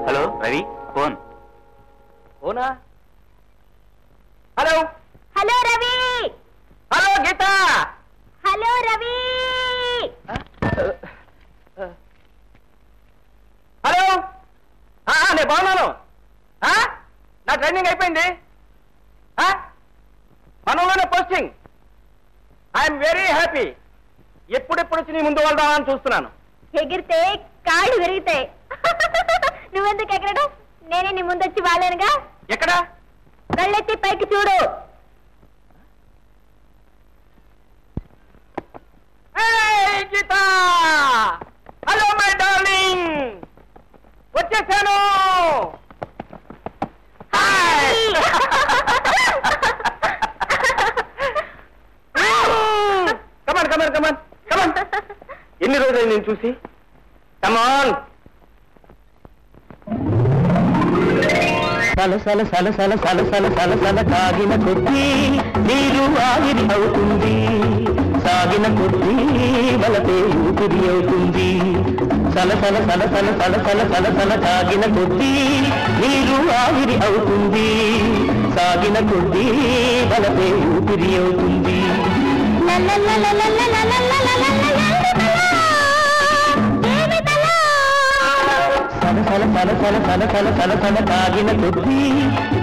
Hello Ravi, phone. ఓనా? Hello hello Ravi. Hello Geeta. Hello Ravi. Hello, నేను బాగున్నాను. నా ట్రైనింగ్ అయిపోయింది. మనలోనే పోస్టింగ్. I'm very happy. ఎప్పుడెప్పుడు వచ్చి నీ ముందు వెళ్దామని చూస్తున్నాను. ఎగిరితే కాళ్ళు విరుగుతాయి. నువ్వెందుకు ఎగరడం? నేనే నీ ముందు వచ్చి వాలేనుగా. ఎక్కడ? కళ్ళెత్తి పైకి చూడు. గీత, హలో మై డార్లింగ్, వచ్చేసాను. కమాన్ కమాన్ కమాన్ కమాన్. ఎన్ని రోజులు నేను చూసి? కమాన్. సలసల సలసల సలసల సలసల కాగిన కొద్దీ నీరు ఆవిరి అవుతుంది, సాగిన కొద్దీ వలపే ఊపిరి అవుతుంది. సలసల సలసల సలసల సలసల కాగిన కొద్దీ నీరు ఆవిరి అవుతుంది, సాగిన కొద్దీ వలపే ఊపిరి అవుతుంది. సలసల సలసల సలసల సలసల కాగిన కొద్దీ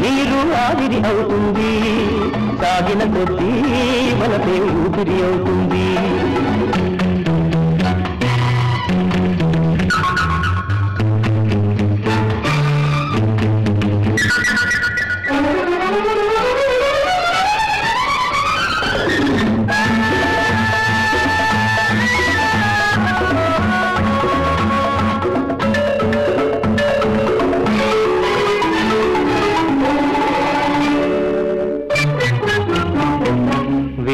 నీరు ఆవిరి అవుతుంది, సాగిన కొద్దీ వలపే ఊపిరి అవుతుంది.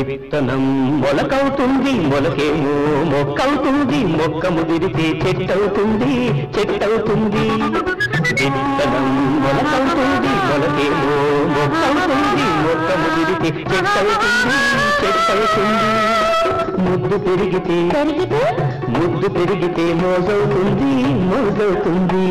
విత్తనం మొలకవుతుంది, మొలకేమో మొక్కవుతుంది, మొక్క ముదిరితే చెట్టవుతుంది, చెట్టవుతుంది. విత్తనం మొలకవుతుంది, మొలకేమో మొక్కవుతుంది, మొక్క ముదిరితే చెట్టవుతుంది, చెట్టవుతుంది. ముద్దు పెరిగితే ముద్దు పెరిగితే మోజవుతుంది, మోజవుతుంది.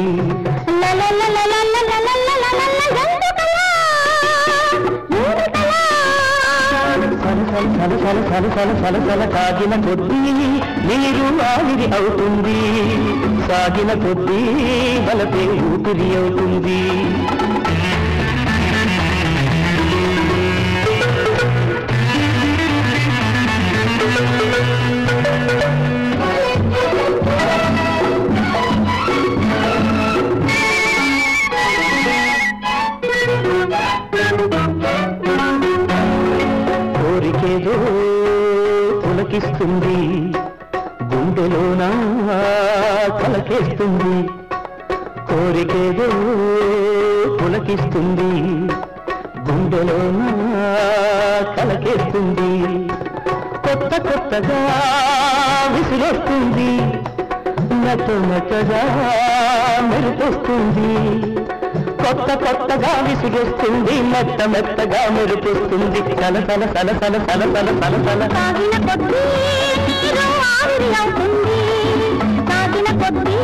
సలసల సలసల సలసల కాగిన కొద్దీ నీరు ఆవిరి అవుతుంది, సాగిన కొద్దీ బలపే ఊపిరి అవుతుంది. కోరికేదో పులకిస్తుంది, గుండెలోనా కలకేస్తుంది. కోరికేదో పులకిస్తుంది, గుండెలోనా కలకేస్తుంది. కొత్త కొత్తగా విసిరొస్తుంది, మెత్త మెత్తగా మెరుపొస్తుంది. కొత్త కొత్తగా విసిగొస్తుంది, మెత్త మెత్తగా మెరుపొస్తుంది. సలసల సలసల సలసల సలసల సాగిన కొద్దీ నీరు ఆవిరి అవుతుంది, సాగిన కొద్దీ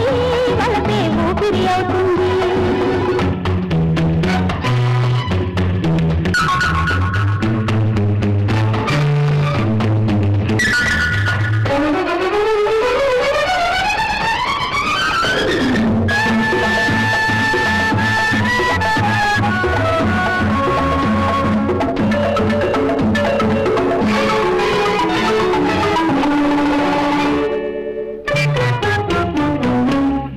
వలపే ఊపిరి అవుతుంది.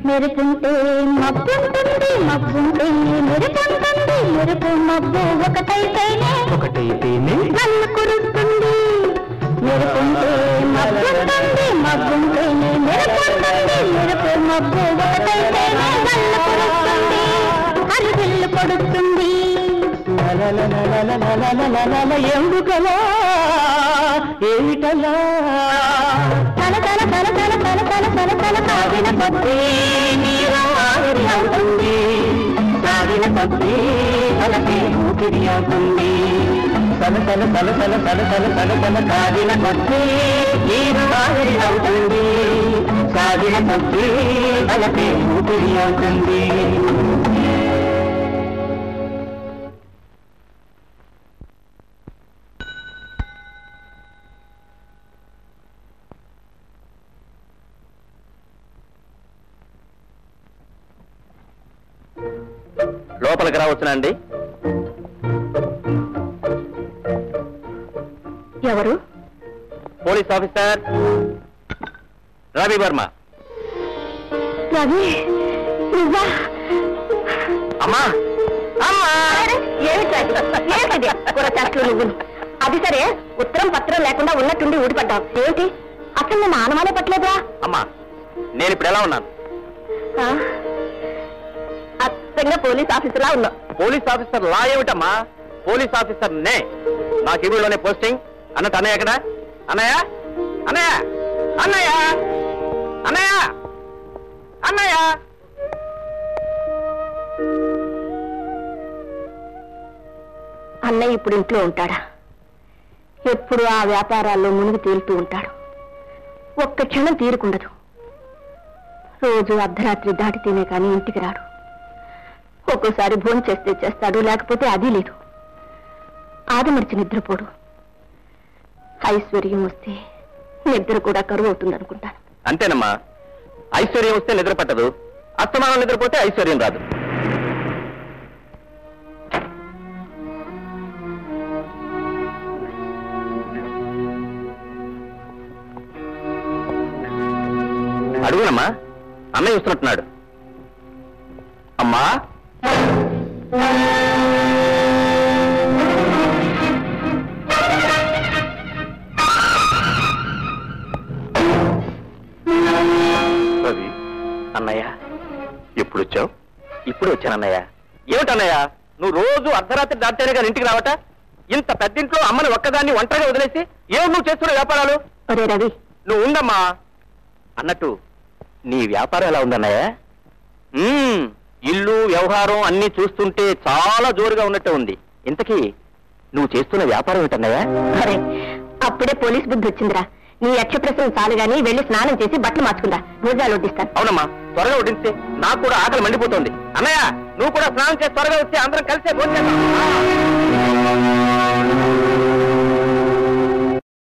మెరుపుంటే మబ్బుంటుంది, మబ్బుంటే మెరుపుంటుంది, మెరుపు మబ్బు ఒకటైతేనే నన్ను కురుస్తుంది. మెరుపుంటే మబ్బుంటుంది, మబ్బుంటే మెరుపుంటుంది, మెరుపు మబ్బు ఒకటైతేనే నన్ను కురుస్తుంది, అరివిల్లు కొడుతుంది. ఎందుకలా ఏమిటలా తల తల తల తల తల తల తల తల సాగిన కొద్దీ నీరు ఆవిరి అవుతుంది, సాగిన కొద్దీ వలపే ఊపిరి అవుతుంది. సలసల సలసల సలసల సలసల కాగిన కొద్దీ నీరు ఆవిరి అవుతుంది, సాగిన కొద్దీ తలకే ఊపిరి అవుతుంది. లోపలికి రావచ్చునా అండి? ఎవరు? Police officer Ravi Varma. రవి, నువ్వా? అమ్మా అమ్మా, ఏమిటది కూరచాట్లు నువ్వు? అది సరే, ఉత్తరం పత్రం లేకుండా ఉన్నట్టుండి ఊడిపడ్డావు ఏమిటి? అసలు నేను ఆనమానే పట్టలేదా? అమ్మా, నేను ఇప్పుడు ఎలా ఉన్నాను? అచ్చంగా పోలీస్ ఆఫీసర్లా ఉన్నావు. పోలీస్ ఆఫీసర్ లా ఏమిటమ్మా? పోలీస్ ఆఫీసర్ నే. నాకు ఇవిలోనే పోస్టింగ్. అన్నట్టు అన్నయ్య ఎక్కడ? అన్నయ్య అన్నయ్య అన్నయ్య అన్నయ్య అన్నయ్య. అన్నయ్య ఇప్పుడు ఇంట్లో ఉంటాడా? ఎప్పుడు ఆ వ్యాపారాల్లో మునిగి తేలుతూ ఉంటాడు. ఒక్క క్షణం తీరుకుండదు. రోజు అర్ధరాత్రి దాటితేనే కానీ ఇంటికి రాడు. ఒక్కోసారి భోజనం చేస్తే చేస్తాడు, లేకపోతే అది లేదు. ఆదమర్చి నిద్రపోడు. ఐశ్వర్యం వస్తే నిద్ర కూడా కరువు అవుతుంది అనుకుంటాను. అంతేనమ్మా, ఐశ్వర్యం వస్తే నిద్ర పట్టదు, అస్తమానం నిద్రపోతే ఐశ్వర్యం రాదు. అడుగునమ్మా, అన్నయ్య చూస్తున్నట్టున్నాడు. అమ్మా రవి. అన్నయ్య ఎప్పుడు వచ్చావు? ఇప్పుడు వచ్చానన్నయ్య. ఏమిటన్నయ్య, నువ్వు రోజు అర్ధరాత్రి దాటితేనే కానీ ఇంటికి రావట? ఇంత పెద్దింట్లో అమ్మని ఒక్కదాన్ని ఒంటరిగా వదిలేసి ఏమి నువ్వు చేస్తున్న వ్యాపారాలు? ఒరే రవి, నువ్వు ఉండమ్మా. అన్నట్టు నీ వ్యాపారం ఎలా ఉందన్నయ్య? ఇల్లు వ్యవహారం అన్ని చూస్తుంటే చాలా జోరుగా ఉన్నట్టే ఉంది. ఇంతకీ నువ్వు చేస్తున్న వ్యాపారం ఏంటన్నయ్య? అరే, అప్పుడే పోలీస్ బుద్ధి వచ్చిందిరా. నీ యక్ష ప్రశ్నలు చాలు గాని వెళ్ళి స్నానం చేసి బట్టలు మార్చుకుందా. భోజనాలు వడ్డిస్తాను. అవునమ్మా, త్వరగా వడ్డిస్తే నాకు కూడా ఆకలి మండిపోతుంది. అన్నయ్య, నువ్వు కూడా స్నానం చేసి త్వరగా వస్తే అందరం కలిసే భోజనం చేద్దాం.